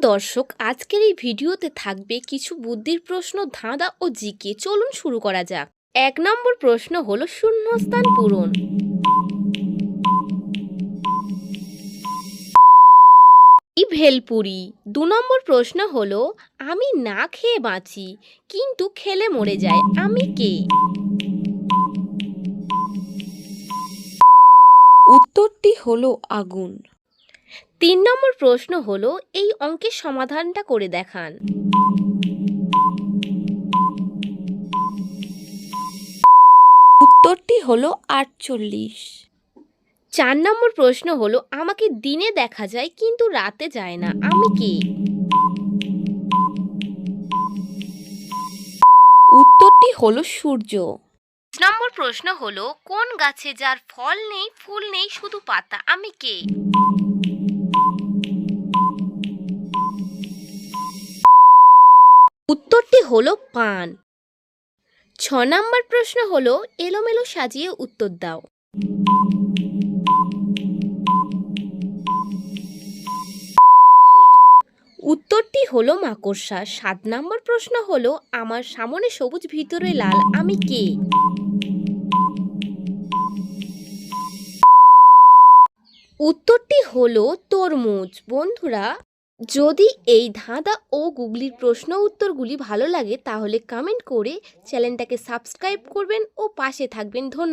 দর্শক, আজকের এই ভিডিওতে থাকবে কিছু বুদ্ধির প্রশ্ন, ধাঁধা ও জিকে। চলুন শুরু করা যাক। ১ নম্বর প্রশ্ন হলো শূন্যস্থান পূরণ। ভেলপুরি। ২ নম্বর প্রশ্ন হলো আমি না খেয়ে বাঁচি কিন্তু খেলে মরে যায়, আমি কে? উত্তরটি হলো আগুন। ৩ নম্বর প্রশ্ন হলো এই অঙ্কের সমাধানটা করে দেখান। উত্তরটি হলো ৪৮। ৪ নম্বর প্রশ্ন হলো আমাকে দিনে দেখা যায় কিন্তু রাতে যায় না, আমি কে? উত্তরটি হলো সূর্য। ৫ নম্বর প্রশ্ন হলো কোন গাছে যার ফল নেই, ফুল নেই, শুধু পাতা, আমি কে? উত্তরটি হলো পান। ৬ নম্বর প্রশ্ন হলো এলোমেলো সাজিয়ে উত্তর দাও। উত্তরটি হলো মাকড়সা। ৭ নম্বর প্রশ্ন হলো আমার সামনে সবুজ ভিতরে লাল, আমি কে? উত্তরটি হলো তরমুজ। বন্ধুরা, যদি এই ধাঁধা ও গুগলির প্রশ্ন উত্তরগুলি ভালো লাগে তাহলে কমেন্ট করে চ্যানেলটাকে সাবস্ক্রাইব করবেন ও পাশে থাকবেন। ধন্যবাদ।